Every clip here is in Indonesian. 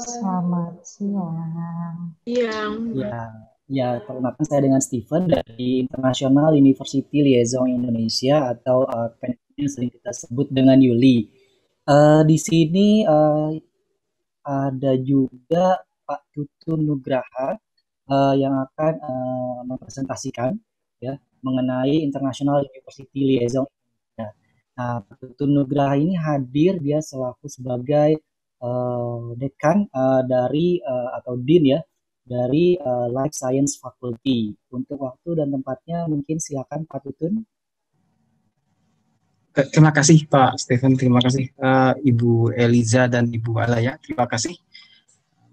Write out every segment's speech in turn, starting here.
Selamat siang. Yang Ya, ya, perkenalkan saya dengan Steven dari International University Liaison Indonesia atau yang sering kita sebut dengan Yuli. Di sini ada juga Pak Tutun Nugraha yang akan mempresentasikan ya mengenai International University Liaison Indonesia. Nah, Pak Tutun Nugraha ini hadir dia selaku sebagai dekan dari atau dean ya dari Life Science Faculty. Untuk waktu dan tempatnya mungkin silakan Pak Tutun. Terima kasih Pak Stephen, terima kasih Ibu Eliza dan Ibu Alaya, terima kasih.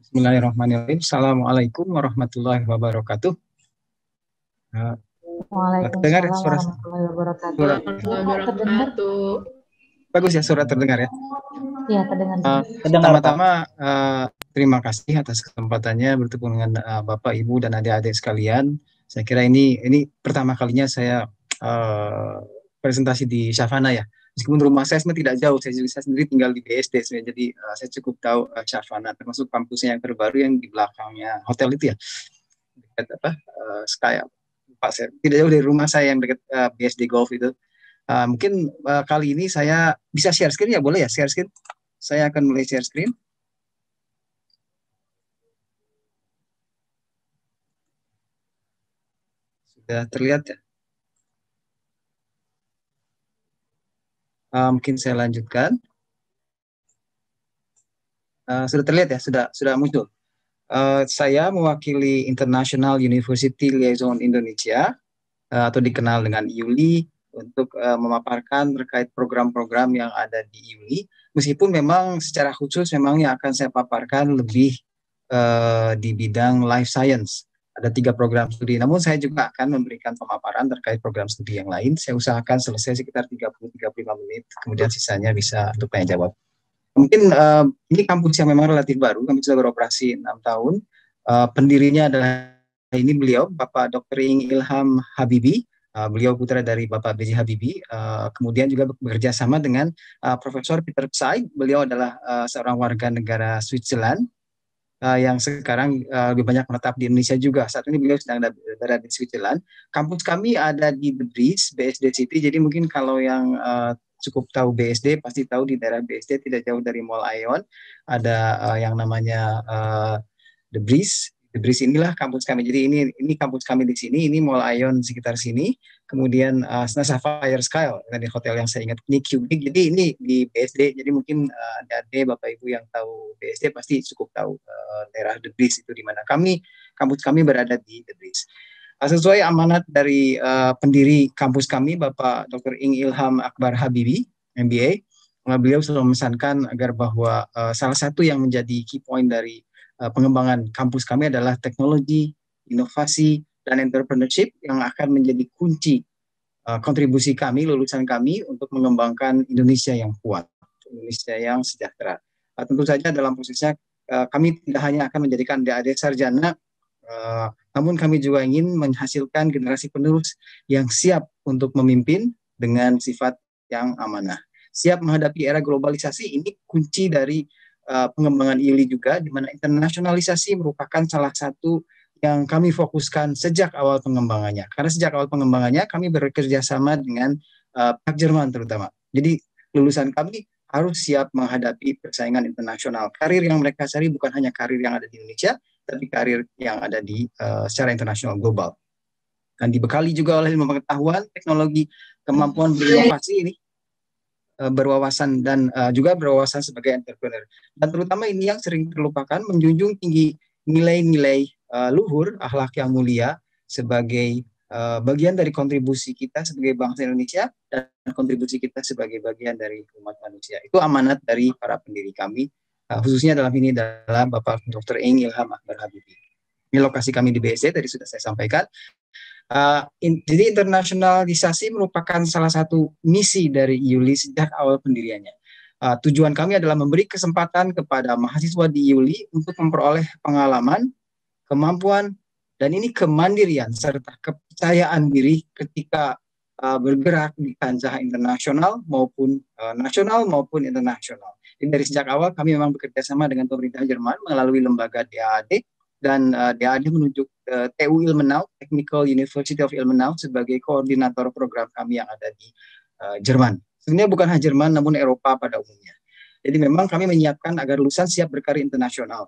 Bismillahirrahmanirrahim. Assalamualaikum warahmatullahi wabarakatuh. Terdengar ya Waalaikumsalam suara? warahmatullahi wabarakatuh. Suara Terdengar? bagus ya, suara terdengar ya. Iya, terdengar. Pertama-tama terima kasih atas kesempatannya bertemu dengan Bapak, Ibu, dan adik-adik sekalian. Saya kira ini pertama kalinya saya presentasi di Savana ya. Meskipun rumah saya sebenarnya tidak jauh, saya sendiri tinggal di BSD sebenarnya, jadi saya cukup tahu Savana, termasuk kampusnya yang terbaru yang di belakangnya hotel itu ya, dekat Sky. Pak, saya tidak jauh dari rumah saya yang dekat BSD Golf itu. Mungkin kali ini saya bisa share screen ya, boleh ya share screen? Saya akan mulai share screen. Sudah terlihat ya? Mungkin saya lanjutkan. Sudah terlihat ya? Sudah muncul. Saya mewakili International University Liaison Indonesia atau dikenal dengan YULI untuk memaparkan terkait program-program yang ada di YULI. Meskipun memang secara khusus memang yang akan saya paparkan lebih di bidang life science. Ada 3 program studi, namun saya juga akan memberikan pemaparan terkait program studi yang lain. Saya usahakan selesai sekitar 30-35 menit, kemudian sisanya bisa untuk tanya jawab. Mungkin ini kampus yang memang relatif baru, kami sudah beroperasi 6 tahun. Pendirinya adalah ini beliau, Bapak Dr. Ing Ilham Habibi. Beliau putra dari Bapak B.J. Habibie. Kemudian juga bekerja sama dengan Profesor Peter Tsai. Beliau adalah seorang warga negara Switzerland yang sekarang lebih banyak menetap di Indonesia juga. Saat ini beliau sedang berada di Switzerland. Kampus kami ada di The Breeze, BSD City. Jadi mungkin kalau yang cukup tahu BSD, pasti tahu di daerah BSD tidak jauh dari Mall Ion. Ada yang namanya The Breeze. The Breeze inilah kampus kami. Jadi ini kampus kami di sini. Ini Mall Ion sekitar sini. Kemudian Sapphire Sky, di hotel yang saya ingat ini Cubic. Jadi ini di BSD. Jadi mungkin adik Bapak Ibu yang tahu BSD pasti cukup tahu daerah The Breeze itu di mana. Kampus kami berada di The Breeze. Sesuai amanat dari pendiri kampus kami, Bapak Dr. Ing Ilham Akbar Habibi, MBA, beliau selalu memesankan agar bahwa salah satu yang menjadi key point dari pengembangan kampus kami adalah teknologi, inovasi, dan entrepreneurship yang akan menjadi kunci kontribusi kami, lulusan kami untuk mengembangkan Indonesia yang kuat, Indonesia yang sejahtera. Tentu saja dalam prosesnya kami tidak hanya akan menjadikan adik-adik sarjana, namun kami juga ingin menghasilkan generasi penerus yang siap untuk memimpin dengan sifat yang amanah. Siap menghadapi era globalisasi, ini kunci dari pengembangan IULI juga, di mana internasionalisasi merupakan salah satu yang kami fokuskan sejak awal pengembangannya. Karena sejak awal pengembangannya kami bekerja sama dengan pihak Jerman terutama. Jadi lulusan kami harus siap menghadapi persaingan internasional. Karir yang mereka cari bukan hanya karir yang ada di Indonesia, tapi karir yang ada di secara internasional global. Dan dibekali juga oleh ilmu pengetahuan, teknologi, kemampuan berinovasi ini, berwawasan dan juga berwawasan sebagai entrepreneur. Dan terutama ini yang sering terlupakan, menjunjung tinggi nilai-nilai luhur, akhlak yang mulia sebagai bagian dari kontribusi kita sebagai bangsa Indonesia dan kontribusi kita sebagai bagian dari umat manusia. Itu amanat dari para pendiri kami, khususnya dalam ini adalah Bapak Dr. Ing Ilham Akbar Habibi. Ini lokasi kami di BSD, tadi sudah saya sampaikan. Jadi internasionalisasi merupakan salah satu misi dari IULI sejak awal pendiriannya. Tujuan kami adalah memberi kesempatan kepada mahasiswa di IULI untuk memperoleh pengalaman, kemampuan, dan ini kemandirian serta kepercayaan diri ketika bergerak di kancah internasional maupun nasional maupun internasional. Jadi dari sejak awal kami memang bekerja sama dengan pemerintah Jerman melalui lembaga DAAD, dan DAAD menunjuk TU Ilmenau, Technical University of Ilmenau, sebagai koordinator program kami yang ada di Jerman. Sebenarnya bukan hanya Jerman, namun Eropa pada umumnya. Jadi memang kami menyiapkan agar lulusan siap berkarir internasional.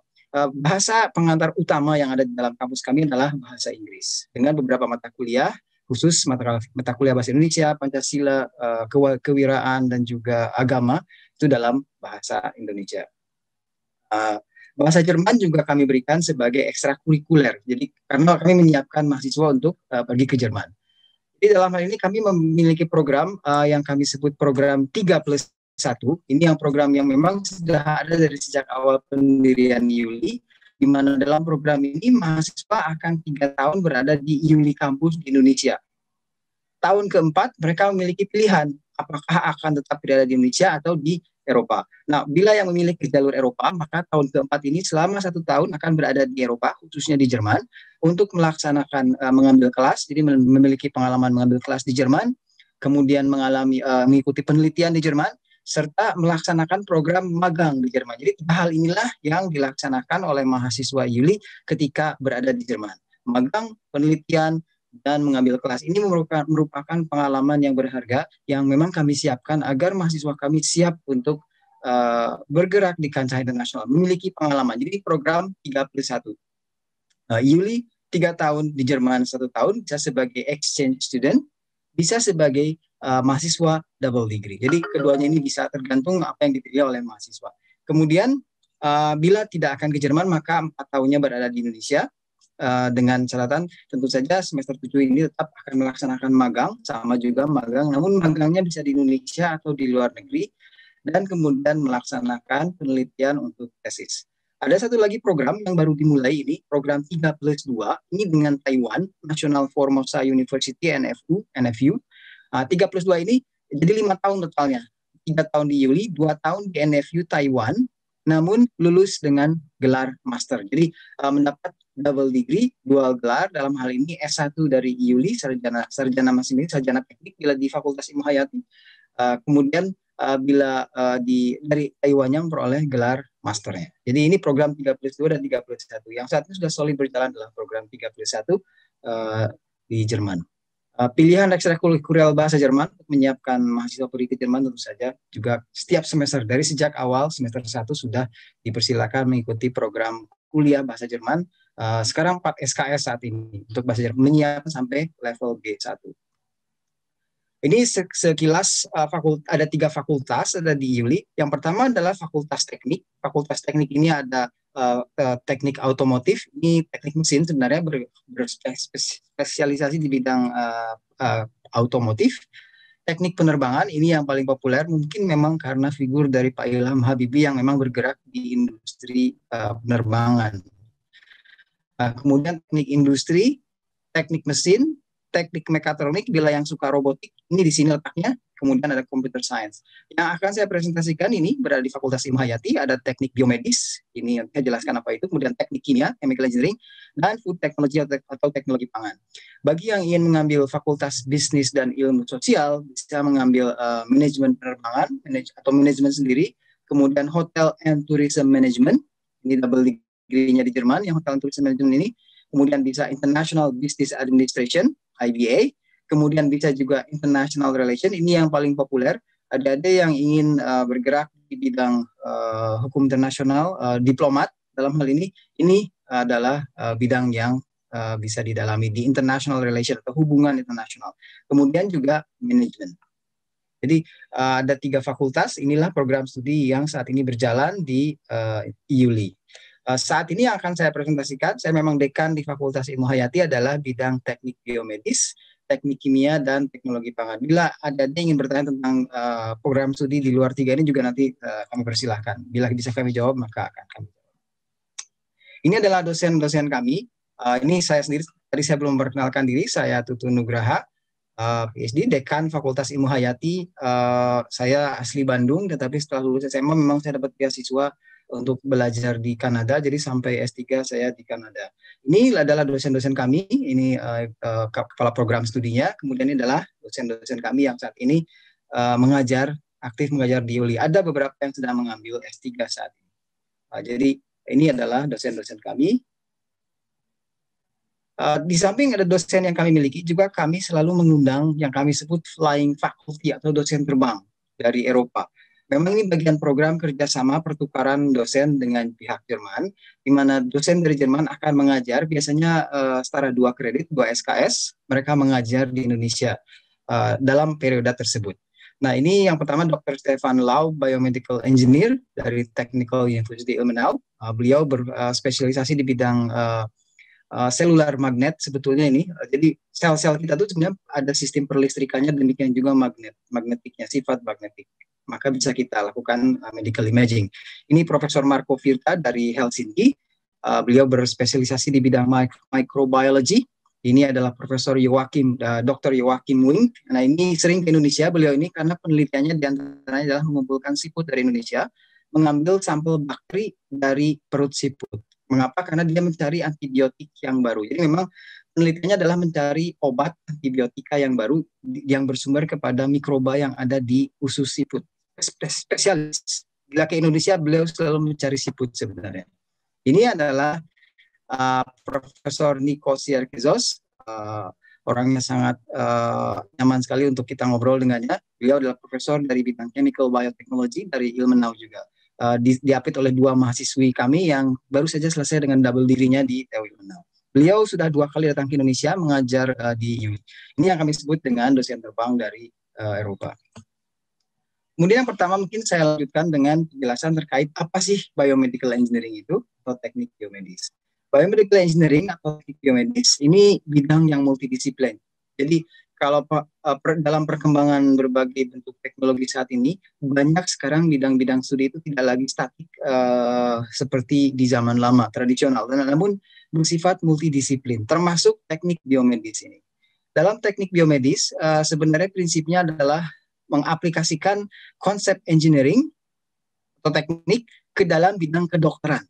Bahasa pengantar utama yang ada di dalam kampus kami adalah bahasa Inggris, dengan beberapa mata kuliah, khusus mata kuliah bahasa Indonesia, Pancasila, kewiraan, dan juga agama, itu dalam bahasa Indonesia. Bahasa Jerman juga kami berikan sebagai ekstrakurikuler. Jadi karena kami menyiapkan mahasiswa untuk pergi ke Jerman. Jadi dalam hal ini kami memiliki program yang kami sebut program 3+1. Ini yang program yang memang sudah ada dari sejak awal pendirian Yuli, di mana dalam program ini mahasiswa akan 3 tahun berada di Yuli kampus di Indonesia. Tahun keempat mereka memiliki pilihan apakah akan tetap berada di Indonesia atau di Eropa. Nah, bila yang memiliki jalur Eropa, maka tahun keempat ini selama 1 tahun akan berada di Eropa, khususnya di Jerman, untuk melaksanakan mengambil kelas. Jadi memiliki pengalaman mengambil kelas di Jerman, kemudian mengikuti penelitian di Jerman, serta melaksanakan program magang di Jerman. Jadi hal inilah yang dilaksanakan oleh mahasiswa Yuli ketika berada di Jerman. Magang, penelitian, dan mengambil kelas. Ini merupakan pengalaman yang berharga yang memang kami siapkan agar mahasiswa kami siap untuk bergerak di kancah internasional, memiliki pengalaman. Jadi program 3+1. Yuli 3 tahun di Jerman, 1 tahun bisa sebagai exchange student, bisa sebagai mahasiswa double degree. Jadi keduanya ini bisa tergantung apa yang dipilih oleh mahasiswa. Kemudian bila tidak akan ke Jerman, maka 4 tahunnya berada di Indonesia, dengan catatan tentu saja semester 7 ini tetap akan melaksanakan magang, sama juga magang, namun magangnya bisa di Indonesia atau di luar negeri, dan kemudian melaksanakan penelitian untuk tesis. Ada satu lagi program yang baru dimulai ini, program 3+2, ini dengan Taiwan, National Formosa University, NFU. 3+2 ini jadi 5 tahun totalnya. 3 tahun di Yuli, 2 tahun di NFU Taiwan, namun lulus dengan gelar master. Jadi mendapat double degree, dual gelar, dalam hal ini S1 dari Yuli, sarjana mesin, sarjana teknik bila di Fakultas Ilmu Hayati. Kemudian bila dari Taiwan yang memperoleh gelar masternya. Jadi ini program 3+2 dan 3+1. Yang saat ini sudah solid berjalan adalah program 3+1 di Jerman. Pilihan ekstrakurikuler bahasa Jerman untuk menyiapkan mahasiswa pergi ke Jerman tentu saja juga setiap semester dari sejak awal semester 1 sudah dipersilakan mengikuti program kuliah bahasa Jerman. Sekarang 4 SKS saat ini untuk bahasa Jerman, menyiapkan sampai level G1. Ini sekilas ada 3 fakultas ada di Yuli. Yang pertama adalah Fakultas Teknik. Fakultas Teknik ini ada teknik otomotif, ini teknik mesin sebenarnya berspesialisasi di bidang otomotif. Teknik penerbangan ini yang paling populer, mungkin memang karena figur dari Pak Ilham Habibie yang memang bergerak di industri penerbangan. Kemudian teknik industri, teknik mesin, teknik mekatronik, bila yang suka robotik, ini di sini letaknya. Kemudian ada computer science. Yang akan saya presentasikan ini berada di Fakultas Ilmu Hayati, ada teknik biomedis, ini yang saya jelaskan apa itu, kemudian teknik kimia, chemical engineering, dan food technology atau teknologi pangan. Bagi yang ingin mengambil Fakultas Bisnis dan Ilmu Sosial, bisa mengambil manajemen penerbangan, atau manajemen sendiri, kemudian Hotel and Tourism Management, ini double degree-nya di Jerman, yang Hotel and Tourism Management ini, kemudian bisa International Business Administration, IBA, kemudian bisa juga international relation, ini yang paling populer. Ada yang ingin bergerak di bidang hukum internasional, diplomat dalam hal ini adalah bidang yang bisa didalami di international relation atau hubungan internasional. Kemudian juga manajemen. Jadi ada 3 fakultas, inilah program studi yang saat ini berjalan di Yuli. Saat ini yang akan saya presentasikan, saya memang dekan di Fakultas Ilmu Hayati adalah bidang teknik biomedis, teknik kimia, dan teknologi pangan. Bila ada yang ingin bertanya tentang program studi di luar 3 ini juga nanti kami persilahkan. Bila bisa kami jawab, maka akan kami jawab. Ini adalah dosen-dosen kami. Ini saya sendiri, tadi saya belum memperkenalkan diri, saya Tutun Nugraha, PhD, dekan Fakultas Ilmu Hayati. Saya asli Bandung, tetapi setelah lulus SMA memang saya dapat beasiswa untuk belajar di Kanada, jadi sampai S3 saya di Kanada. Ini adalah dosen-dosen kami, ini kepala program studinya, kemudian ini adalah dosen-dosen kami yang saat ini mengajar aktif mengajar di ULI. Ada beberapa yang sedang mengambil S3 saat ini. Jadi ini adalah dosen-dosen kami. Di samping ada dosen yang kami miliki, juga kami selalu mengundang yang kami sebut flying faculty atau dosen terbang dari Eropa. Memang ini bagian program kerjasama pertukaran dosen dengan pihak Jerman, di mana dosen dari Jerman akan mengajar, biasanya setara 2 kredit, 2 SKS, mereka mengajar di Indonesia dalam periode tersebut. Nah, ini yang pertama Dr. Stefan Lau, Biomedical Engineer dari Technical University Ilmenau. Beliau berspesialisasi di bidang selular magnet sebetulnya ini. Jadi sel-sel kita tuh sebenarnya ada sistem perlistrikannya, demikian juga magnetiknya, sifat magnetik. Maka bisa kita lakukan medical imaging. Ini Profesor Marco Virta dari Helsinki. Beliau berspesialisasi di bidang microbiology. Ini adalah Profesor Dr. Joachim Wing. Nah, ini sering ke Indonesia beliau ini karena penelitiannya diantaranya adalah mengumpulkan siput dari Indonesia, mengambil sampel bakteri dari perut siput. Mengapa? Karena dia mencari antibiotik yang baru. Jadi memang penelitiannya adalah mencari obat antibiotika yang baru yang bersumber kepada mikroba yang ada di usus siput. Spesialis. Bila ke Indonesia, beliau selalu mencari siput sebenarnya. Ini adalah Profesor Nico Sierkezos. Orangnya sangat nyaman sekali untuk kita ngobrol dengannya. Beliau adalah profesor dari bidang chemical biotechnology dari Ilmenau juga. Diapit oleh 2 mahasiswi kami yang baru saja selesai dengan double dirinya di TU Ilmenau. Beliau sudah 2 kali datang ke Indonesia mengajar di UI. Ini yang kami sebut dengan dosen terbang dari Eropa. Kemudian yang pertama mungkin saya lanjutkan dengan penjelasan terkait apa sih biomedical engineering itu atau teknik biomedis. Biomedical engineering atau teknik biomedis ini bidang yang multidisiplin. Jadi kalau dalam perkembangan berbagai bentuk teknologi saat ini, banyak sekarang bidang-bidang studi itu tidak lagi statik seperti di zaman lama, tradisional, namun bersifat multidisiplin, termasuk teknik biomedis ini. Dalam teknik biomedis, sebenarnya prinsipnya adalah mengaplikasikan konsep engineering atau teknik ke dalam bidang kedokteran.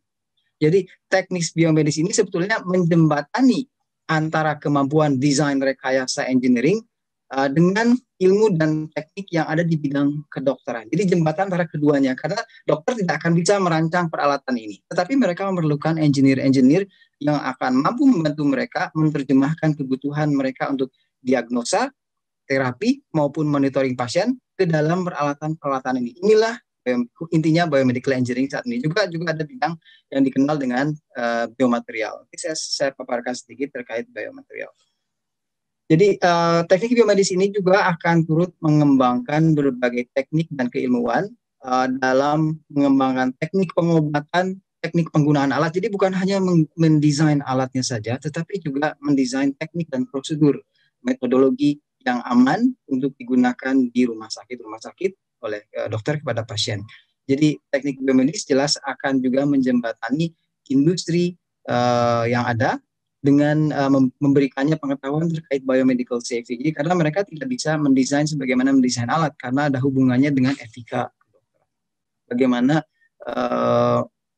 Jadi teknik biomedis ini sebetulnya menjembatani antara kemampuan desain rekayasa engineering dengan ilmu dan teknik yang ada di bidang kedokteran. Jadi jembatan antara keduanya, karena dokter tidak akan bisa merancang peralatan ini, tetapi mereka memerlukan engineer-engineer yang akan mampu membantu mereka menerjemahkan kebutuhan mereka untuk diagnosa, terapi, maupun monitoring pasien ke dalam peralatan-peralatan ini. Inilah intinya biomedical engineering saat ini. Juga ada bidang yang dikenal dengan biomaterial. Saya paparkan sedikit terkait biomaterial. Jadi teknik biomedis ini juga akan turut mengembangkan berbagai teknik dan keilmuan dalam mengembangkan teknik pengobatan, teknik penggunaan alat. Jadi bukan hanya mendesain alatnya saja, tetapi juga mendesain teknik dan prosedur, metodologi yang aman untuk digunakan di rumah sakit oleh dokter kepada pasien. Jadi teknik biomedis jelas akan juga menjembatani industri yang ada dengan memberikannya pengetahuan terkait biomedical safety. Jadi karena mereka tidak bisa mendesain sebagaimana mendesain alat karena ada hubungannya dengan etika kedokteran. Bagaimana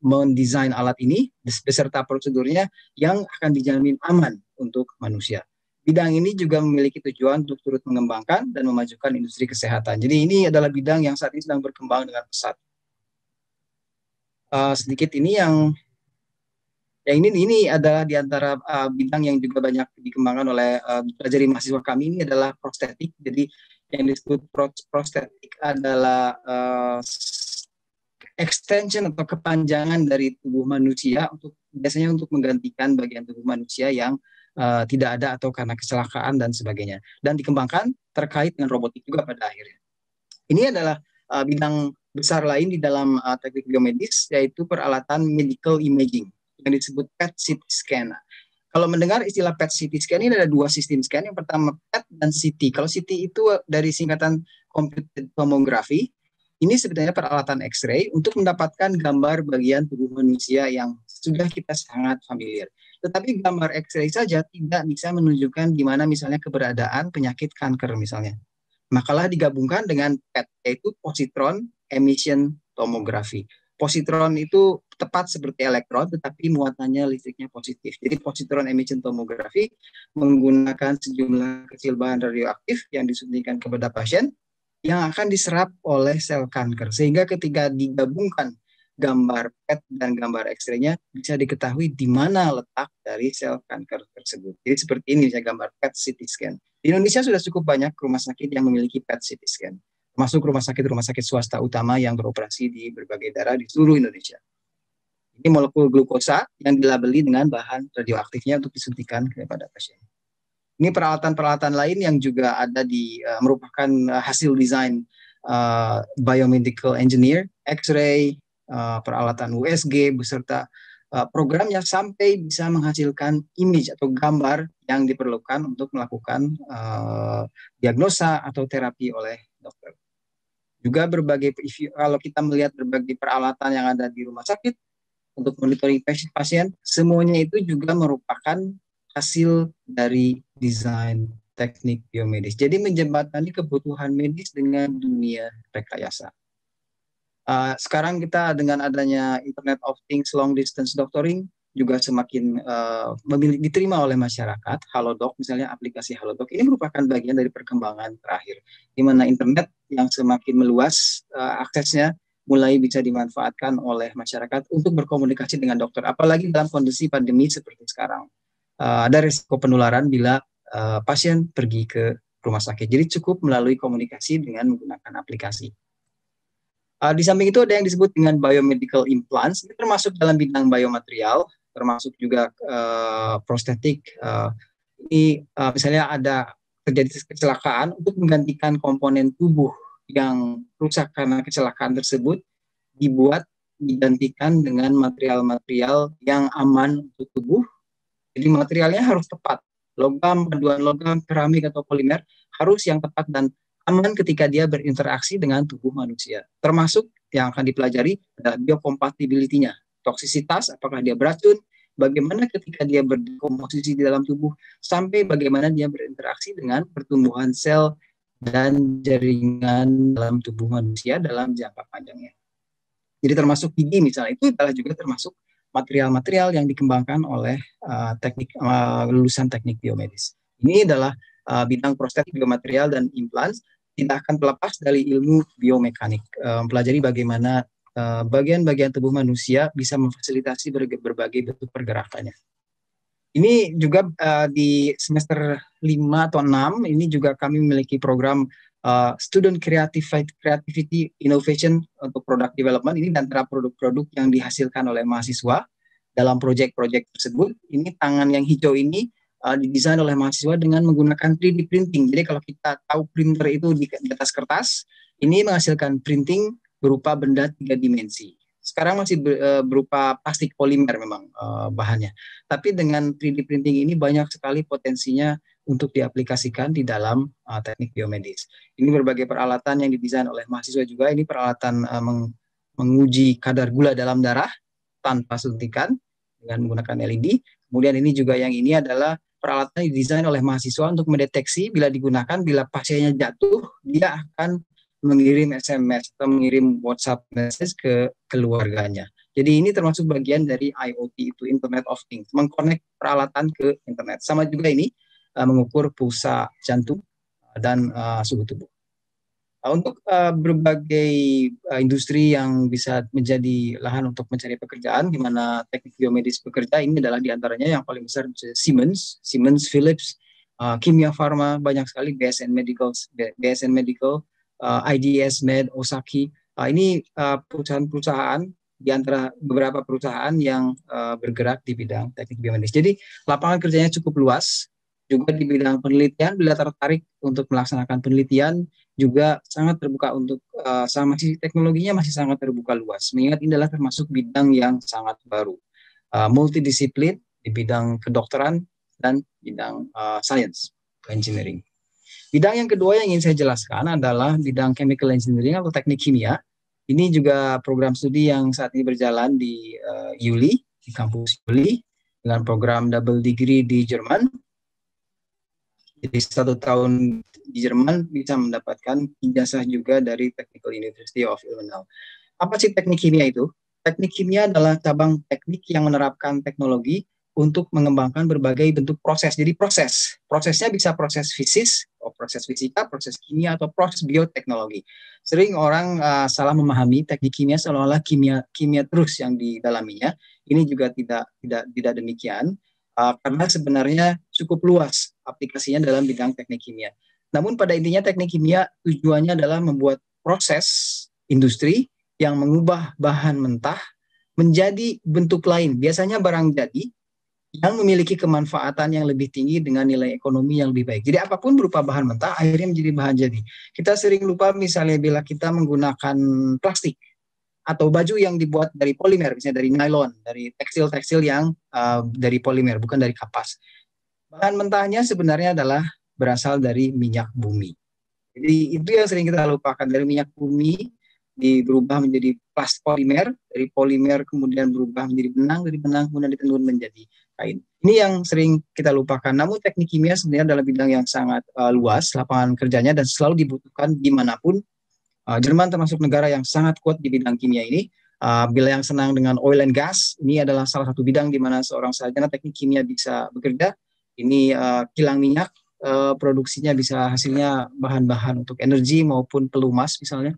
mendesain alat ini beserta prosedurnya yang akan dijamin aman untuk manusia. Bidang ini juga memiliki tujuan untuk turut mengembangkan dan memajukan industri kesehatan. Jadi ini adalah bidang yang saat ini sedang berkembang dengan pesat. Sedikit ini ini adalah di antara bidang yang juga banyak dikembangkan oleh pelajari mahasiswa kami. Ini adalah prostetik. Jadi yang disebut prostetik adalah extension atau kepanjangan dari tubuh manusia biasanya untuk menggantikan bagian tubuh manusia yang tidak ada atau karena kecelakaan dan sebagainya, dan dikembangkan terkait dengan robotik juga pada akhirnya. Ini adalah bidang besar lain di dalam teknik biomedis, yaitu peralatan medical imaging yang disebut PET CT scan. Kalau mendengar istilah PET CT scan ini ada 2 sistem scan, yang pertama PET dan CT. Kalau CT itu dari singkatan computed tomography. Ini sebenarnya peralatan X-ray untuk mendapatkan gambar bagian tubuh manusia yang sudah kita sangat familiar. Tetapi gambar X-ray saja tidak bisa menunjukkan di mana misalnya keberadaan penyakit kanker misalnya. Makalah digabungkan dengan PET, yaitu positron emission tomography. Positron itu tepat seperti elektron, tetapi muatannya listriknya positif. Jadi positron emission tomography menggunakan sejumlah kecil bahan radioaktif yang disuntikan kepada pasien yang akan diserap oleh sel kanker. Sehingga ketika digabungkan gambar PET dan gambar X-ray-nya bisa diketahui di mana letak dari sel kanker tersebut. Jadi seperti ini saya gambar PET CT scan. Di Indonesia sudah cukup banyak rumah sakit yang memiliki PET CT scan, termasuk rumah sakit swasta utama yang beroperasi di berbagai daerah di seluruh Indonesia. Ini molekul glukosa yang dilabeli dengan bahan radioaktifnya untuk disuntikan kepada pasien. Ini peralatan-peralatan lain yang juga ada merupakan hasil desain biomedical engineer, X-ray, peralatan USG beserta programnya sampai bisa menghasilkan image atau gambar yang diperlukan untuk melakukan diagnosa atau terapi oleh dokter. Juga kalau kita melihat berbagai peralatan yang ada di rumah sakit untuk monitoring pasien, semuanya itu juga merupakan hasil dari desain teknik biomedis. Jadi menjembatani kebutuhan medis dengan dunia rekayasa. Sekarang kita dengan adanya Internet of Things long distance doctoring juga semakin diterima oleh masyarakat. Halodoc misalnya, aplikasi Halodoc ini merupakan bagian dari perkembangan terakhir, di mana internet yang semakin meluas aksesnya mulai bisa dimanfaatkan oleh masyarakat untuk berkomunikasi dengan dokter. Apalagi dalam kondisi pandemi seperti sekarang, ada risiko penularan bila pasien pergi ke rumah sakit. Jadi cukup melalui komunikasi dengan menggunakan aplikasi. Di samping itu ada yang disebut dengan biomedical implants, ini termasuk dalam bidang biomaterial, termasuk juga prostetik. Ini misalnya ada terjadi kecelakaan, untuk menggantikan komponen tubuh yang rusak karena kecelakaan tersebut, digantikan dengan material-material yang aman untuk tubuh. Jadi materialnya harus tepat, logam, paduan logam, keramik atau polimer harus yang tepat dan aman ketika dia berinteraksi dengan tubuh manusia. Termasuk yang akan dipelajari adalah biokompatibilitinya, toksisitas, apakah dia beracun, bagaimana ketika dia berkomposisi di dalam tubuh, sampai bagaimana dia berinteraksi dengan pertumbuhan sel dan jaringan dalam tubuh manusia dalam jangka panjangnya. Jadi termasuk gigi misalnya, itu adalah juga termasuk material-material yang dikembangkan oleh lulusan teknik biomedis. Ini adalah bidang prostetik, biomaterial, dan implants. Tidak akan terlepas dari ilmu biomekanik, mempelajari bagaimana bagian-bagian tubuh manusia bisa memfasilitasi berbagai bentuk pergerakannya. Ini juga di semester 5 atau 6, ini juga kami memiliki program Student Creativity Innovation untuk Product Development. Ini dan antara produk-produk yang dihasilkan oleh mahasiswa dalam proyek-proyek tersebut. Ini tangan yang hijau ini didesain oleh mahasiswa dengan menggunakan 3D printing. Jadi kalau kita tahu printer itu di atas kertas, ini menghasilkan printing berupa benda 3 dimensi. Sekarang masih berupa plastik polimer memang bahannya. Tapi dengan 3D printing ini banyak sekali potensinya untuk diaplikasikan di dalam teknik biomedis. Ini berbagai peralatan yang didesain oleh mahasiswa juga. Ini peralatan menguji kadar gula dalam darah tanpa suntikan dengan menggunakan LED. Kemudian ini juga yang ini adalah peralatan didesain oleh mahasiswa untuk mendeteksi bila digunakan, bila pasiennya jatuh, dia akan mengirim SMS atau mengirim WhatsApp message ke keluarganya. Jadi ini termasuk bagian dari IoT, itu Internet of Things, mengkonek peralatan ke internet. Sama juga ini mengukur pulsa jantung dan suhu tubuh. Untuk berbagai industri yang bisa menjadi lahan untuk mencari pekerjaan, di mana teknik biomedis bekerja, ini adalah diantaranya yang paling besar Siemens, Philips, Kimia Farma, banyak sekali, BSN Medical, IDS Med, Osaki. Ini perusahaan-perusahaan di antara beberapa perusahaan yang bergerak di bidang teknik biomedis. Jadi lapangan kerjanya cukup luas. Juga di bidang penelitian, bila tertarik untuk melaksanakan penelitian, juga sangat terbuka untuk teknologinya masih sangat terbuka luas. Mengingat ini adalah termasuk bidang yang sangat baru, multidisiplin di bidang kedokteran dan bidang science, engineering. Bidang yang kedua yang ingin saya jelaskan adalah bidang chemical engineering atau teknik kimia. Ini juga program studi yang saat ini berjalan di ULI, di kampus ULI, dengan program double degree di Jerman. Jadi 1 tahun di Jerman bisa mendapatkan ijazah juga dari Technical University of Illinois. Apa sih teknik kimia itu? Teknik kimia adalah cabang teknik yang menerapkan teknologi untuk mengembangkan berbagai bentuk proses. Jadi prosesnya bisa proses fisik, proses fisika, proses kimia, atau proses bioteknologi. Sering orang salah memahami teknik kimia seolah-olah kimia terus yang didalaminya. Ini juga tidak demikian, karena sebenarnya cukup luas aplikasinya dalam bidang teknik kimia. Namun pada intinya teknik kimia tujuannya adalah membuat proses industri yang mengubah bahan mentah menjadi bentuk lain, biasanya barang jadi, yang memiliki kemanfaatan yang lebih tinggi dengan nilai ekonomi yang lebih baik. Jadi apapun berupa bahan mentah akhirnya menjadi bahan jadi. Kita sering lupa misalnya bila kita menggunakan plastik atau baju yang dibuat dari polimer, misalnya dari nylon, dari tekstil-tekstil yang dari polimer, bukan dari kapas. Bahan mentahnya sebenarnya adalah berasal dari minyak bumi. Jadi itu yang sering kita lupakan, dari minyak bumi berubah menjadi polimer, dari polimer kemudian berubah menjadi benang, dari benang kemudian ditenun menjadi kain. Ini yang sering kita lupakan. Namun teknik kimia sebenarnya adalah bidang yang sangat luas lapangan kerjanya dan selalu dibutuhkan dimanapun. Jerman termasuk negara yang sangat kuat di bidang kimia ini. Bila yang senang dengan oil and gas, ini adalah salah satu bidang di mana seorang sarjana teknik kimia bisa bekerja. Ini kilang minyak, produksinya bisa hasilnya bahan-bahan untuk energi maupun pelumas misalnya.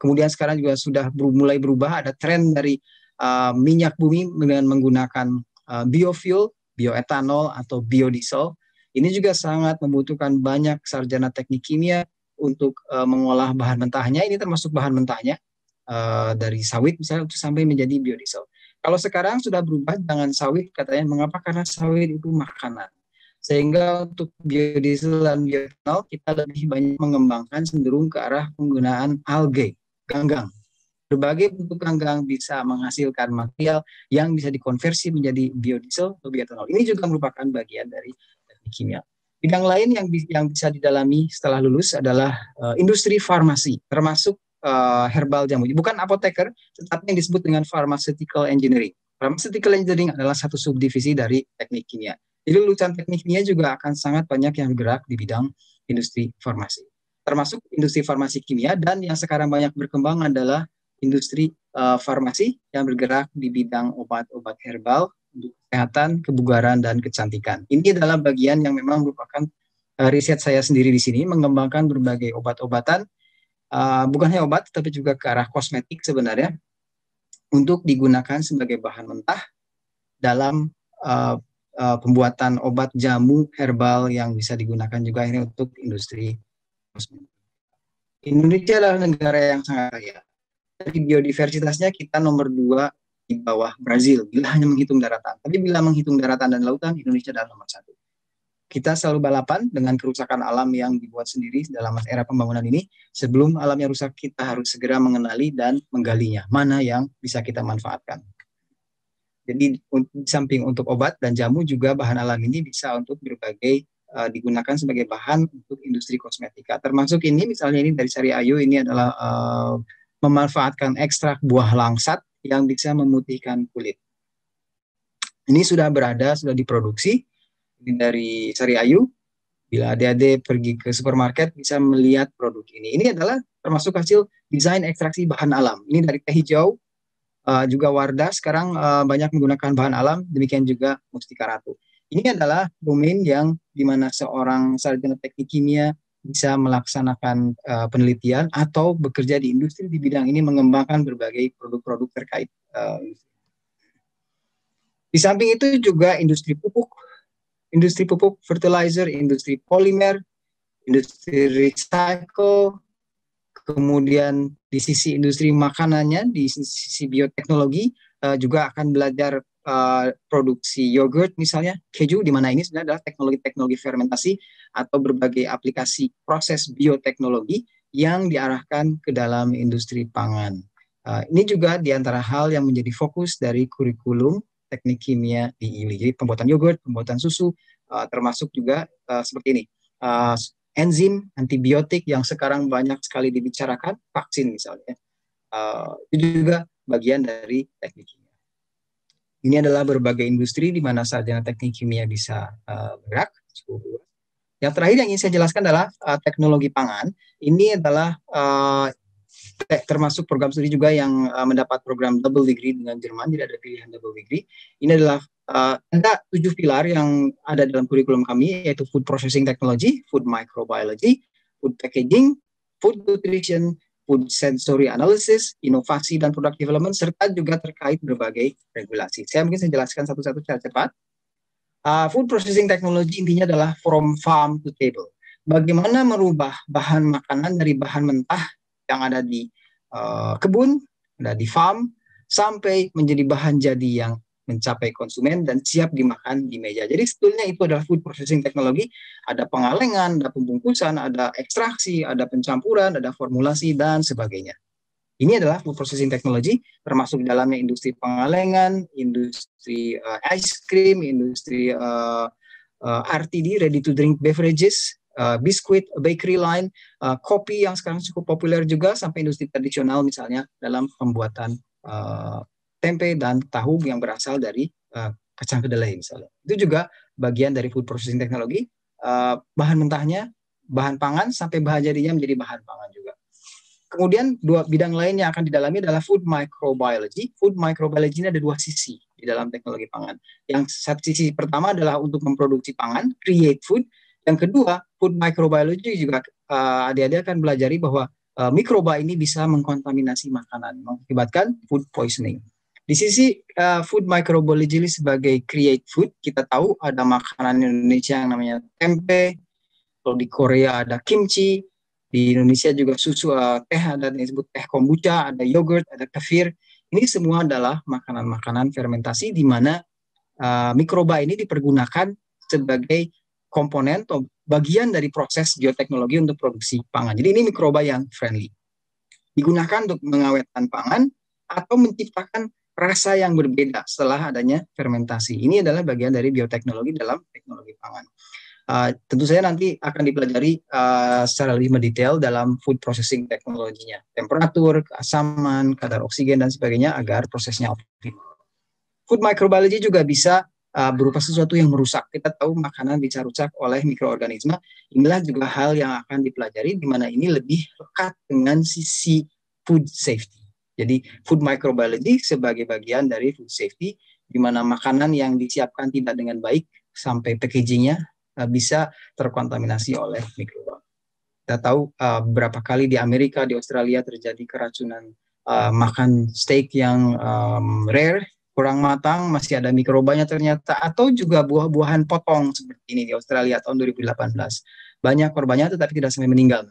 Kemudian sekarang juga sudah mulai berubah, ada tren dari minyak bumi dengan menggunakan biofuel, bioetanol atau biodiesel. Ini juga sangat membutuhkan banyak sarjana teknik kimia untuk mengolah bahan mentahnya. Ini termasuk bahan mentahnya dari sawit misalnya untuk sampai menjadi biodiesel. Kalau sekarang sudah berubah, jangan sawit katanya, mengapa? Karena sawit itu makanan. Sehingga untuk biodiesel dan bioetanol kita lebih banyak mengembangkan cenderung ke arah penggunaan algae, ganggang. Berbagai bentuk ganggang bisa menghasilkan material yang bisa dikonversi menjadi biodiesel atau bioetanol. Ini juga merupakan bagian dari teknik kimia. Bidang lain yang bisa didalami setelah lulus adalah industri farmasi, termasuk herbal jamu. Bukan apoteker, tetapi yang disebut dengan pharmaceutical engineering. Pharmaceutical engineering adalah satu subdivisi dari teknik kimia. Jadi lulusan teknik kimia juga akan sangat banyak yang bergerak di bidang industri farmasi. Termasuk industri farmasi kimia, dan yang sekarang banyak berkembang adalah industri farmasi yang bergerak di bidang obat-obat herbal untuk kesehatan, kebugaran, dan kecantikan. Ini adalah bagian yang memang merupakan riset saya sendiri di sini, mengembangkan berbagai obat-obatan, bukan hanya obat, tapi juga ke arah kosmetik sebenarnya, untuk digunakan sebagai bahan mentah dalam pembuatan obat jamu herbal yang bisa digunakan juga ini untuk industri kosmetik. Indonesia adalah negara yang sangat kaya. Dari biodiversitasnya kita nomor 2 di bawah Brazil, bila hanya menghitung daratan. Tapi bila menghitung daratan dan lautan, Indonesia adalah nomor 1. Kita selalu balapan dengan kerusakan alam yang dibuat sendiri dalam era pembangunan ini. Sebelum alamnya rusak, kita harus segera mengenali dan menggalinya. Mana yang bisa kita manfaatkan. Jadi di samping untuk obat dan jamu, juga bahan alam ini bisa untuk berbagai digunakan sebagai bahan untuk industri kosmetika. Termasuk ini, misalnya ini dari Sari Ayu, ini adalah memanfaatkan ekstrak buah langsat yang bisa memutihkan kulit. Ini sudah diproduksi. Ini dari Sari Ayu. Bila adik-adik pergi ke supermarket bisa melihat produk ini. Ini adalah termasuk hasil desain ekstraksi bahan alam. Ini dari teh hijau, juga Wardah sekarang banyak menggunakan bahan alam, demikian juga Mustika Ratu. Ini adalah domain yang dimana seorang sarjana teknik kimia bisa melaksanakan penelitian atau bekerja di industri di bidang ini, mengembangkan berbagai produk-produk terkait. Di samping itu juga industri pupuk, fertilizer, industri polimer, industri recycle, kemudian di sisi industri makanannya, di sisi bioteknologi juga akan belajar produksi yogurt misalnya, keju, di mana ini sebenarnya adalah teknologi-teknologi fermentasi atau berbagai aplikasi proses bioteknologi yang diarahkan ke dalam industri pangan. Ini juga di antara hal yang menjadi fokus dari kurikulum teknik kimia di IULI. Jadi pembuatan yogurt, pembuatan susu, termasuk juga seperti ini. Enzim, antibiotik yang sekarang banyak sekali dibicarakan, vaksin misalnya. Itu juga bagian dari teknik kimia. Ini adalah berbagai industri di mana sarjana teknik kimia bisa bergerak. Yang terakhir yang ingin saya jelaskan adalah teknologi pangan. Ini adalah termasuk program studi juga yang mendapat program double degree dengan Jerman, jadi ada pilihan double degree. Ini adalah ada 7 pilar yang ada dalam kurikulum kami, yaitu food processing technology, food microbiology, food packaging, food nutrition, food sensory analysis, inovasi dan product development, serta juga terkait berbagai regulasi. Saya jelaskan satu-satu secara cepat. Food processing technology intinya adalah from farm to table. Bagaimana merubah bahan makanan dari bahan mentah yang ada di kebun, ada di farm, sampai menjadi bahan jadi yang mencapai konsumen dan siap dimakan di meja. Jadi sebetulnya itu adalah food processing technology. Ada pengalengan, ada pembungkusan, ada ekstraksi, ada pencampuran, ada formulasi, dan sebagainya. Ini adalah food processing technology, termasuk dalamnya industri pengalengan, industri ice cream, industri RTD, ready to drink beverages, biskuit, bakery line, kopi yang sekarang cukup populer juga, sampai industri tradisional misalnya dalam pembuatan tempe dan tahu yang berasal dari kacang kedelai misalnya. Itu juga bagian dari food processing technology, bahan mentahnya, bahan pangan, sampai bahan jadinya menjadi bahan pangan juga. Kemudian dua bidang lain yang akan didalami adalah food microbiology. Food microbiology ini ada dua sisi di dalam teknologi pangan. Yang satu sisi pertama adalah untuk memproduksi pangan, create food. Yang kedua, food microbiology juga adik-adik akan belajari bahwa mikroba ini bisa mengkontaminasi makanan, mengakibatkan food poisoning. Di sisi food microbiology sebagai create food, kita tahu ada makanan Indonesia yang namanya tempe, kalau di Korea ada kimchi, di Indonesia juga susu, teh, ada yang disebut teh kombucha, ada yogurt, ada kefir. Ini semua adalah makanan-makanan fermentasi di mana mikroba ini dipergunakan sebagai komponen atau bagian dari proses bioteknologi untuk produksi pangan. Jadi ini mikroba yang friendly. Digunakan untuk mengawetkan pangan atau menciptakan rasa yang berbeda setelah adanya fermentasi. Ini adalah bagian dari bioteknologi dalam teknologi pangan. Tentu saja nanti akan dipelajari secara lebih mendetail dalam food processing teknologinya. Temperatur, keasaman, kadar oksigen, dan sebagainya agar prosesnya optimal. Food microbiology juga bisa berupa sesuatu yang merusak. Kita tahu makanan bisa rusak oleh mikroorganisme. Inilah juga hal yang akan dipelajari, di mana ini lebih lekat dengan sisi food safety. Jadi food microbiology sebagai bagian dari food safety, di mana makanan yang disiapkan tidak dengan baik sampai packagingnya bisa terkontaminasi oleh mikroba. Kita tahu beberapa kali di Amerika, di Australia terjadi keracunan makan steak yang rare, kurang matang, masih ada mikrobanya ternyata, atau juga buah-buahan potong seperti ini di Australia tahun 2018. Banyak korbannya tetapi tidak sampai meninggal,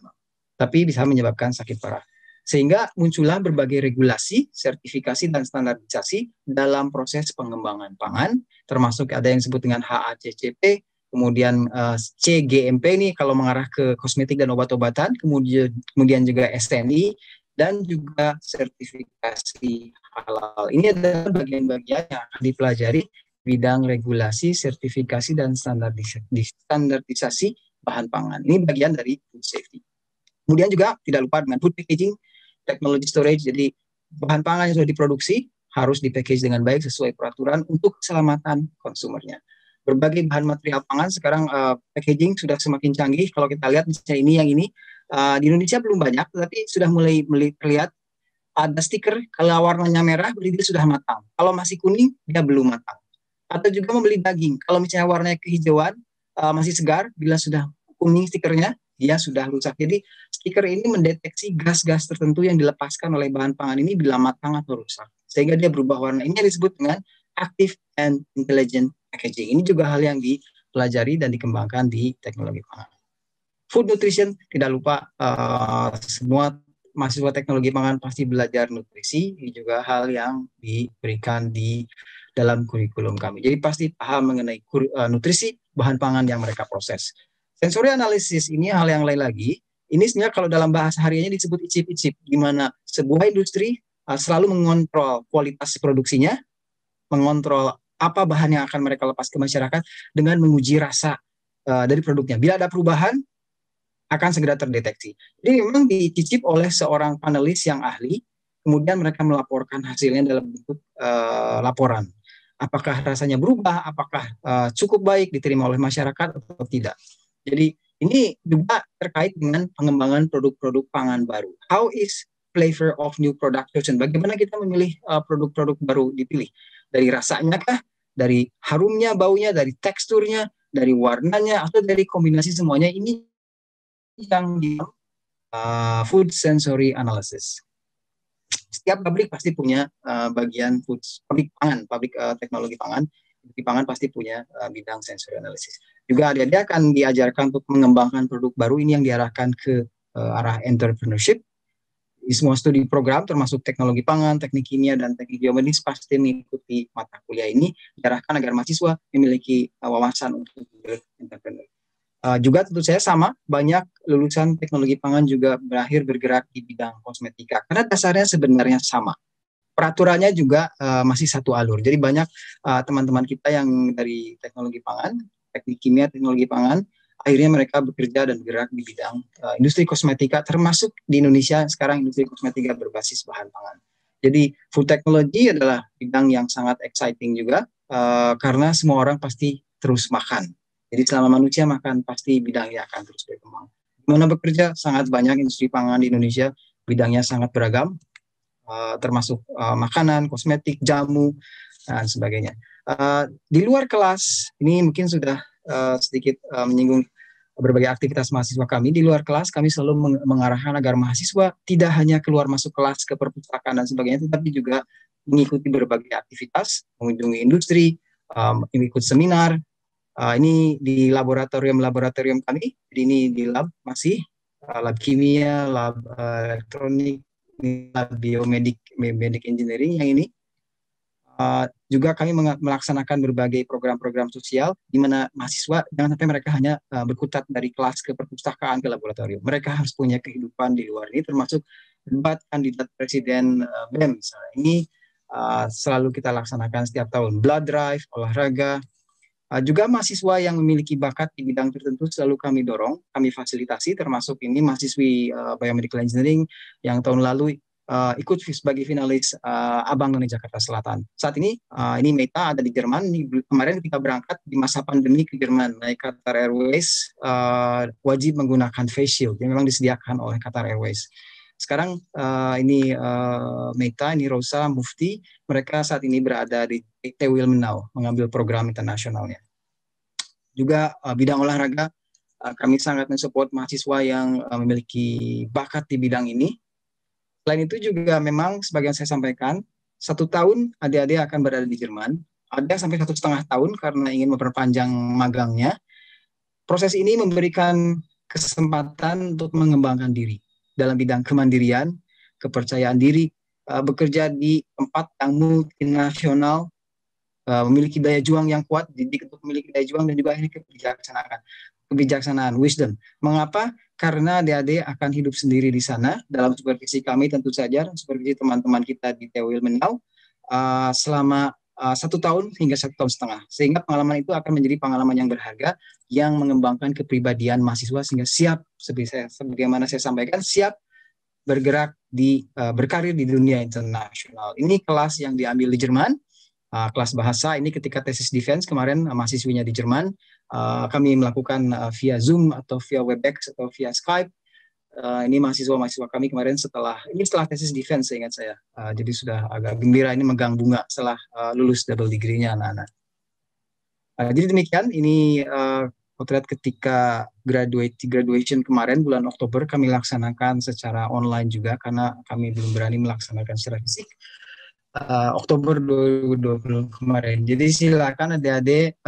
tapi bisa menyebabkan sakit parah. Sehingga muncullah berbagai regulasi, sertifikasi, dan standarisasi dalam proses pengembangan pangan, termasuk ada yang disebut dengan HACCP, kemudian CGMP ini kalau mengarah ke kosmetik dan obat-obatan, kemudian juga SNI, dan juga sertifikasi halal. Ini adalah bagian-bagian yang akan dipelajari bidang regulasi, sertifikasi, dan standarisasi bahan pangan. Ini bagian dari food safety. Kemudian juga tidak lupa dengan food packaging, technology storage, jadi bahan pangan yang sudah diproduksi harus dipackage dengan baik sesuai peraturan untuk keselamatan konsumernya. Berbagai bahan material pangan sekarang packaging sudah semakin canggih. Kalau kita lihat misalnya ini yang ini di Indonesia belum banyak, tetapi sudah mulai terlihat ada stiker kalau warnanya merah berarti dia sudah matang. Kalau masih kuning dia belum matang. Atau juga membeli daging. Kalau misalnya warnanya kehijauan masih segar, bila sudah kuning stikernya dia sudah rusak. Jadi stiker ini mendeteksi gas-gas tertentu yang dilepaskan oleh bahan pangan ini bila matang atau rusak. Sehingga dia berubah warna. Ini disebut dengan active and intelligent packaging. Ini juga hal yang dipelajari dan dikembangkan di teknologi pangan. Food nutrition, tidak lupa semua mahasiswa teknologi pangan pasti belajar nutrisi. Ini juga hal yang diberikan di dalam kurikulum kami. Jadi pasti paham mengenai nutrisi bahan pangan yang mereka proses. Sensory analysis ini hal yang lain lagi. Ini sebenarnya kalau dalam bahasa hariannya disebut icip-icip, di mana sebuah industri selalu mengontrol kualitas produksinya, mengontrol apa bahan yang akan mereka lepas ke masyarakat dengan menguji rasa dari produknya. Bila ada perubahan, akan segera terdeteksi. Jadi memang dicicip oleh seorang panelis yang ahli, kemudian mereka melaporkan hasilnya dalam bentuk laporan. Apakah rasanya berubah, apakah cukup baik diterima oleh masyarakat atau tidak. Jadi ini juga terkait dengan pengembangan produk-produk pangan baru. How is flavor of new product chosen. Bagaimana kita memilih produk-produk baru dipilih? Dari rasanya kah? Dari harumnya, baunya, dari teksturnya, dari warnanya, atau dari kombinasi semuanya? Ini yang di food sensory analysis. Setiap pabrik pasti punya bagian pabrik pangan, pabrik teknologi pangan. Di pangan pasti punya bidang sensory analysis. Juga adik-adik akan diajarkan untuk mengembangkan produk baru ini yang diarahkan ke arah entrepreneurship. Di semua studi program termasuk teknologi pangan, teknik kimia, dan teknik geomedis pasti mengikuti mata kuliah ini diarahkan agar mahasiswa memiliki wawasan untuk entrepreneur. Juga tentu saya sama, banyak lulusan teknologi pangan juga berakhir bergerak di bidang kosmetika karena dasarnya sebenarnya sama. Peraturannya juga masih satu alur. Jadi banyak teman-teman kita yang dari teknologi pangan, teknik kimia, teknologi pangan, akhirnya mereka bekerja dan bergerak di bidang industri kosmetika, termasuk di Indonesia sekarang industri kosmetika berbasis bahan pangan. Jadi food technology adalah bidang yang sangat exciting juga karena semua orang pasti terus makan. Jadi selama manusia makan pasti bidangnya akan terus berkembang. Dimana bekerja sangat banyak industri pangan di Indonesia, bidangnya sangat beragam, termasuk makanan, kosmetik, jamu, dan sebagainya. Di luar kelas, ini mungkin sudah sedikit menyinggung berbagai aktivitas mahasiswa kami. Di luar kelas, kami selalu mengarahkan agar mahasiswa tidak hanya keluar masuk kelas ke perpustakaan dan sebagainya, tetapi juga mengikuti berbagai aktivitas, mengunjungi industri, ikut seminar. Ini di laboratorium kami, jadi ini di lab masih, lab kimia, lab elektronik, lab biomedik, medic engineering yang ini. Juga kami melaksanakan berbagai program-program sosial di mana mahasiswa jangan sampai mereka hanya berkutat dari kelas ke perpustakaan ke laboratorium. Mereka harus punya kehidupan di luar ini, termasuk debat kandidat presiden BEM misalnya. Ini selalu kita laksanakan setiap tahun. Blood drive, olahraga. Juga mahasiswa yang memiliki bakat di bidang tertentu selalu kami dorong, kami fasilitasi, termasuk ini mahasiswi biomedical engineering yang tahun lalu ikut sebagai finalis Abang None Jakarta Selatan. Saat ini Meta ada di Jerman. Kemarin ketika berangkat di masa pandemi ke Jerman, naik Qatar Airways wajib menggunakan face shield yang memang disediakan oleh Qatar Airways. Sekarang Meta, ini Rosa, Mufti, mereka saat ini berada di Wilmenau mengambil program internasionalnya. Juga bidang olahraga, kami sangat mensupport mahasiswa yang memiliki bakat di bidang ini. Selain itu juga memang sebagian saya sampaikan, 1 tahun adik-adik akan berada di Jerman, ada sampai 1,5 tahun karena ingin memperpanjang magangnya. Proses ini memberikan kesempatan untuk mengembangkan diri dalam bidang kemandirian, kepercayaan diri, bekerja di tempat yang multinasional, memiliki daya juang yang kuat, didik untuk memiliki daya juang dan juga akhirnya kebijaksanaan, wisdom. Mengapa? Karena adik-adik akan hidup sendiri di sana dalam supervisi kami tentu saja, supervisi teman-teman kita di TU Wilmenau selama 1 tahun hingga 1,5 tahun. Sehingga pengalaman itu akan menjadi pengalaman yang berharga yang mengembangkan kepribadian mahasiswa sehingga siap, sebagaimana saya sampaikan, siap bergerak berkarir di dunia internasional. Ini kelas yang diambil di Jerman. Kelas bahasa ini ketika tesis defense kemarin mahasiswinya di Jerman, kami melakukan via Zoom atau via Webex atau via Skype. Ini mahasiswa kami kemarin setelah tesis defense seingat saya. Jadi sudah agak gembira ini megang bunga setelah lulus double degree-nya anak-anak. Jadi demikian ini potret ketika graduation kemarin bulan Oktober kami laksanakan secara online juga karena kami belum berani melaksanakan secara fisik. Oktober 2020 kemarin. Jadi silakan adik-adik,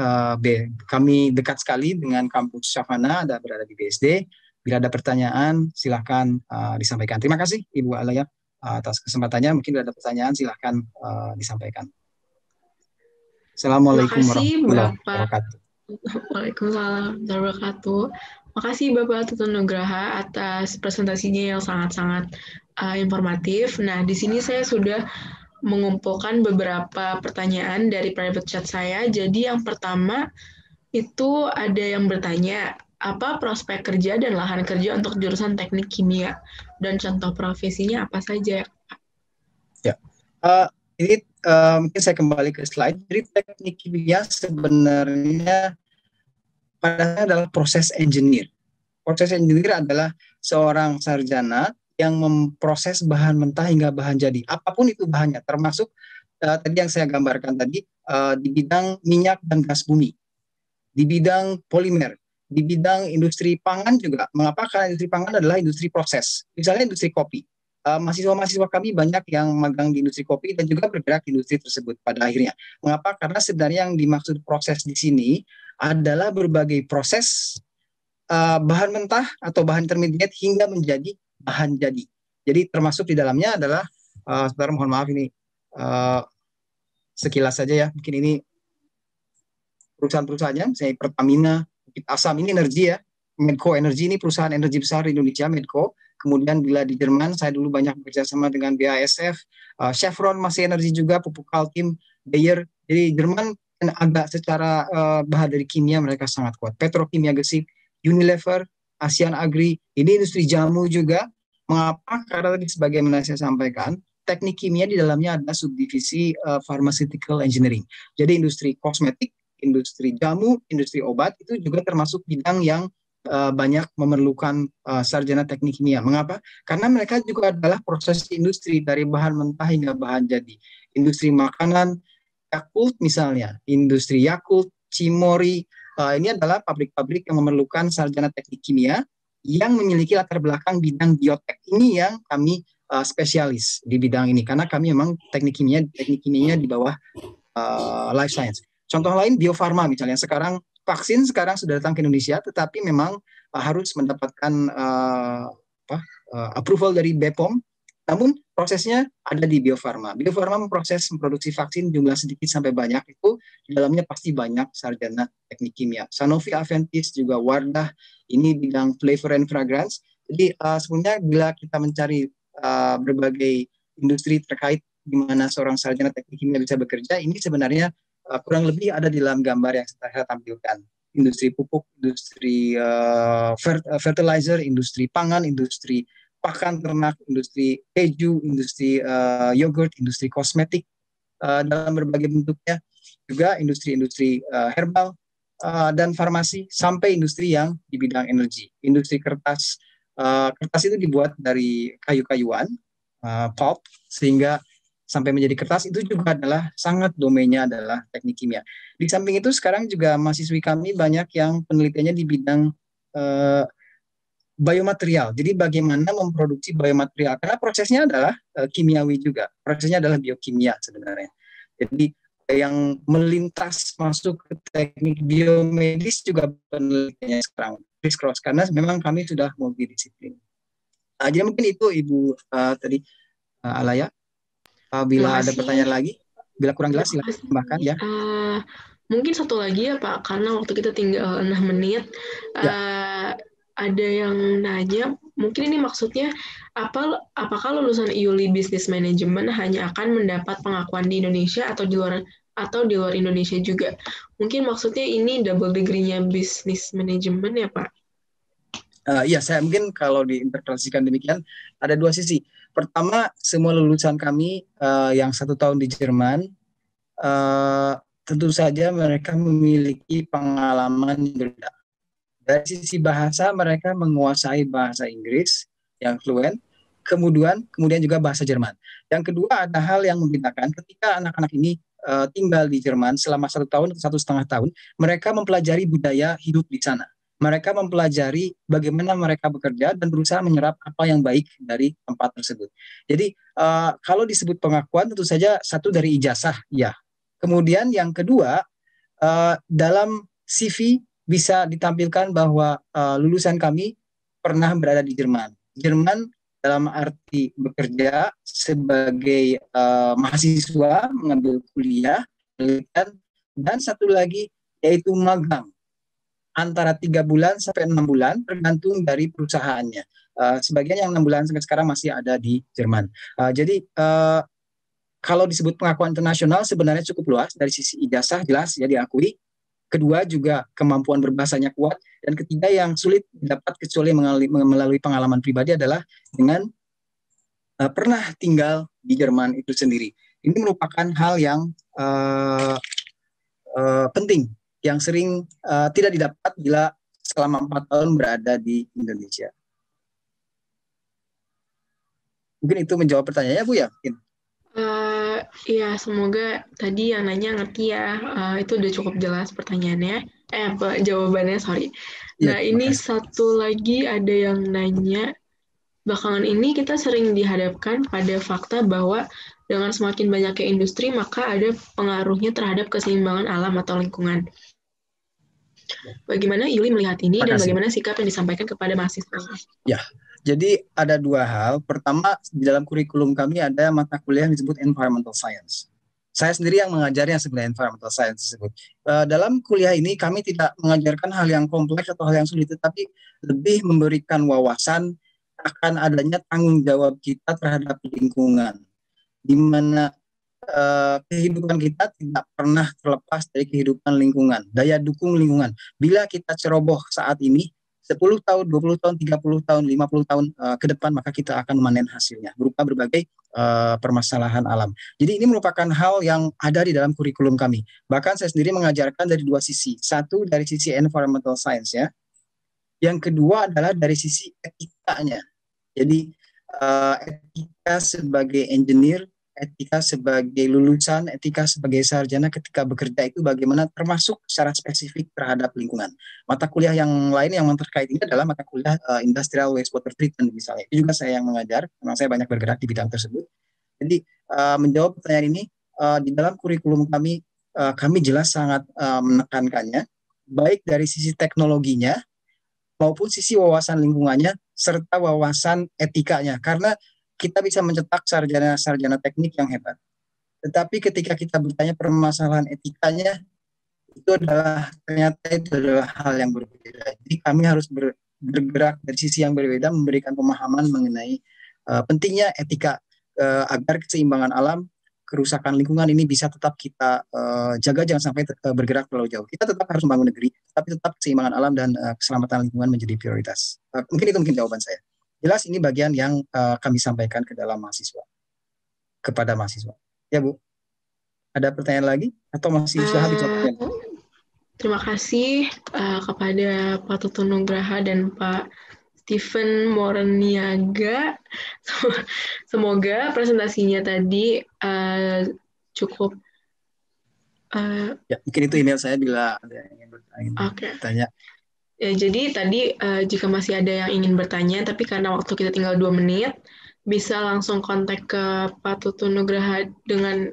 kami dekat sekali dengan kampus Savana, berada di BSD. Bila ada pertanyaan, silakan disampaikan. Terima kasih Ibu Alaya atas kesempatannya. Mungkin bila ada pertanyaan, silakan disampaikan. Assalamualaikum warahmatullahi wabarakatuh. Waalaikumsalam warahmatullahi wabarakatuh. Makasih Bapak Tutun Nugraha atas presentasinya yang sangat-sangat informatif. Nah, di sini saya sudah mengumpulkan beberapa pertanyaan dari private chat saya. Jadi yang pertama itu ada yang bertanya, apa prospek kerja dan lahan kerja untuk jurusan teknik kimia? Dan contoh profesinya apa saja? Ya, ini mungkin saya kembali ke slide. Jadi teknik kimia sebenarnya pada adalah proses engineer. Proses engineer adalah seorang sarjana yang memproses bahan mentah hingga bahan jadi. Apapun itu bahannya, termasuk tadi yang saya gambarkan tadi di bidang minyak dan gas bumi, di bidang polimer, di bidang industri pangan juga. Mengapa? Karena industri pangan adalah industri proses. Misalnya industri kopi. Mahasiswa-mahasiswa kami banyak yang magang di industri kopi dan juga bergerak di industri tersebut pada akhirnya. Mengapa? Karena sebenarnya yang dimaksud proses di sini adalah berbagai proses bahan mentah atau bahan intermediate hingga menjadi bahan jadi. Jadi termasuk di dalamnya adalah, saudara mohon maaf ini sekilas saja ya, mungkin ini perusahaan-perusahaannya, misalnya Pertamina, Bukit Asam, ini energi ya, Medco Energi ini perusahaan energi besar di Indonesia, Medco. Kemudian bila di Jerman, saya dulu banyak bekerja sama dengan BASF, Chevron masih energi juga, Pupuk Altim, Bayer. Jadi Jerman agak secara bahan dari kimia mereka sangat kuat. Petrokimia Gesit, Unilever, ASEAN Agri, ini industri jamu juga. Mengapa? Karena tadi sebagaimana saya sampaikan, teknik kimia di dalamnya ada subdivisi pharmaceutical engineering. Jadi industri kosmetik, industri jamu, industri obat itu juga termasuk bidang yang banyak memerlukan sarjana teknik kimia. Mengapa? Karena mereka juga adalah proses industri dari bahan mentah hingga bahan jadi. Industri makanan, Yakult misalnya, industri Yakult, Cimori, ini adalah pabrik-pabrik yang memerlukan sarjana teknik kimia yang memiliki latar belakang bidang biotek. Ini yang kami spesialis di bidang ini, karena kami memang teknik kimianya di bawah life science. Contoh lain biofarma misalnya, sekarang vaksin sekarang sudah datang ke Indonesia, tetapi memang harus mendapatkan approval dari BPOM. Namun prosesnya ada di biofarma. Biofarma memproduksi vaksin jumlah sedikit sampai banyak, itu di dalamnya pasti banyak sarjana teknik kimia. Sanofi Aventis juga Wardah, ini bidang flavor and fragrance. Jadi sebenarnya bila kita mencari berbagai industri terkait di mana seorang sarjana teknik kimia bisa bekerja, ini sebenarnya kurang lebih ada di dalam gambar yang saya tampilkan. Industri pupuk, industri fertilizer, industri pangan, industri pakan ternak, industri keju, industri yogurt, industri kosmetik dalam berbagai bentuknya, juga industri-industri herbal dan farmasi, sampai industri yang di bidang energi. Industri kertas, kertas itu dibuat dari kayu-kayuan, pulp, sehingga sampai menjadi kertas, itu juga adalah sangat domainnya adalah teknik kimia. Di samping itu sekarang juga mahasiswi kami banyak yang penelitiannya di bidang biomaterial. Jadi bagaimana memproduksi biomaterial, karena prosesnya adalah kimiawi juga. Prosesnya adalah biokimia sebenarnya. Jadi yang melintas masuk ke teknik biomedis juga penelitiannya sekarang criss-cross, karena memang kami sudah multidisiplin. Jadi mungkin itu Ibu tadi Alaya. Bila ada pertanyaan lagi, bila kurang jelas silakan tambahkan ya. Mungkin satu lagi ya Pak, karena waktu kita tinggal 6 menit. Ada yang nanya, mungkin ini maksudnya apakah lulusan IULI Business Management hanya akan mendapat pengakuan di Indonesia atau di luar Indonesia juga? Mungkin maksudnya ini double degree-nya Business Management ya Pak? Ya, saya mungkin kalau diinterpretasikan demikian, ada dua sisi. Pertama, semua lulusan kami yang 1 tahun di Jerman, tentu saja mereka memiliki pengalaman yang berbeda. Dari sisi bahasa, mereka menguasai bahasa Inggris yang fluent, kemudian juga bahasa Jerman. Yang kedua, ada hal yang membedakan ketika anak-anak ini tinggal di Jerman selama 1 tahun atau 1,5 tahun, mereka mempelajari budaya hidup di sana. Mereka mempelajari bagaimana mereka bekerja dan berusaha menyerap apa yang baik dari tempat tersebut. Jadi kalau disebut pengakuan, tentu saja satu dari ijazah, ya. Kemudian yang kedua, dalam CV bisa ditampilkan bahwa lulusan kami pernah berada di Jerman. Jerman dalam arti bekerja sebagai mahasiswa, mengambil kuliah, dan satu lagi yaitu magang antara 3 bulan sampai 6 bulan tergantung dari perusahaannya. Sebagian yang 6 bulan sampai sekarang masih ada di Jerman. Jadi kalau disebut pengakuan internasional sebenarnya cukup luas. Dari sisi ijazah jelas ya diakui. Kedua juga kemampuan berbahasanya kuat. Dan ketiga yang sulit didapat kecuali melalui pengalaman pribadi adalah dengan pernah tinggal di Jerman itu sendiri. Ini merupakan hal yang penting, yang sering tidak didapat bila selama 4 tahun berada di Indonesia. Mungkin itu menjawab pertanyaannya Bu ya? Mungkin. Iya, semoga tadi yang nanya ngerti ya. Itu udah cukup jelas pertanyaannya. Jawabannya, sorry. Iya, Nah, terima ini kasih. satu lagi ada yang nanya, belakangan ini kita sering dihadapkan pada fakta bahwa dengan semakin banyaknya industri, maka ada pengaruhnya terhadap keseimbangan alam atau lingkungan. Bagaimana Yuli melihat ini Terima dan kasih. bagaimana sikap yang disampaikan kepada mahasiswa? Ya, jadi ada dua hal. Pertama, di dalam kurikulum kami ada mata kuliah yang disebut Environmental Science. Saya sendiri yang mengajarnya sebenarnya Environmental Science tersebut. Dalam kuliah ini kami tidak mengajarkan hal yang kompleks atau hal yang sulit, tetapi lebih memberikan wawasan akan adanya tanggung jawab kita terhadap lingkungan, di mana kehidupan kita tidak pernah terlepas dari kehidupan lingkungan, daya dukung lingkungan. Bila kita ceroboh saat ini, 10 tahun, 20 tahun, 30 tahun, 50 tahun ke depan, maka kita akan memanen hasilnya berupa berbagai permasalahan alam. Jadi ini merupakan hal yang ada di dalam kurikulum kami. Bahkan saya sendiri mengajarkan dari dua sisi. Satu dari sisi environmental science ya. Yang kedua adalah dari sisi etikanya. Jadi etika sebagai engineer, etika sebagai lulusan, etika sebagai sarjana ketika bekerja itu bagaimana termasuk secara spesifik terhadap lingkungan. Mata kuliah yang lain yang terkait ini adalah mata kuliah industrial wastewater treatment misalnya. Itu juga saya yang mengajar, memang saya banyak bergerak di bidang tersebut. Jadi menjawab pertanyaan ini, di dalam kurikulum kami jelas sangat menekankannya, baik dari sisi teknologinya maupun sisi wawasan lingkungannya serta wawasan etikanya, karena kita bisa mencetak sarjana-sarjana teknik yang hebat. Tetapi ketika kita bertanya permasalahan etikanya, ternyata itu adalah hal yang berbeda. Jadi kami harus bergerak dari sisi yang berbeda, memberikan pemahaman mengenai pentingnya etika agar keseimbangan alam, kerusakan lingkungan ini bisa tetap kita jaga, jangan sampai bergerak terlalu jauh. Kita tetap harus membangun negeri, tapi tetap keseimbangan alam dan keselamatan lingkungan menjadi prioritas. Mungkin jawaban saya. Jelas ini bagian yang kami sampaikan ke dalam mahasiswa, kepada mahasiswa. Ya Bu, ada pertanyaan lagi atau masih sudah habis waktunya? Terima kasih kepada Pak Tutun Nugraha dan Pak Stephen Morniaga. Semoga presentasinya tadi cukup. Ya, mungkin itu email saya bila ada yang ingin bertanya. Ya, jadi tadi jika masih ada yang ingin bertanya, tapi karena waktu kita tinggal 2 menit, bisa langsung kontak ke Pak Tutun Nugraha dengan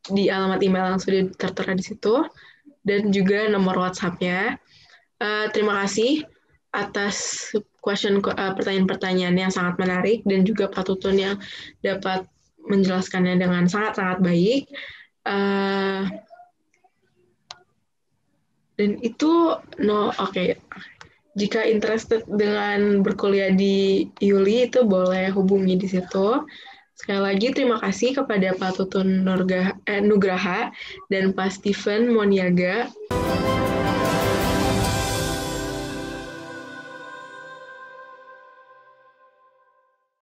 di alamat email yang sudah tertera di situ, dan juga nomor WhatsApp-nya. Terima kasih atas pertanyaan-pertanyaan yang sangat menarik, dan juga Pak Tutun yang dapat menjelaskannya dengan sangat-sangat baik. Dan itu, jika interested dengan berkuliah di Yuli, itu boleh hubungi di situ. Sekali lagi, terima kasih kepada Pak Tutun Nugraha dan Pak Stephen Moniaga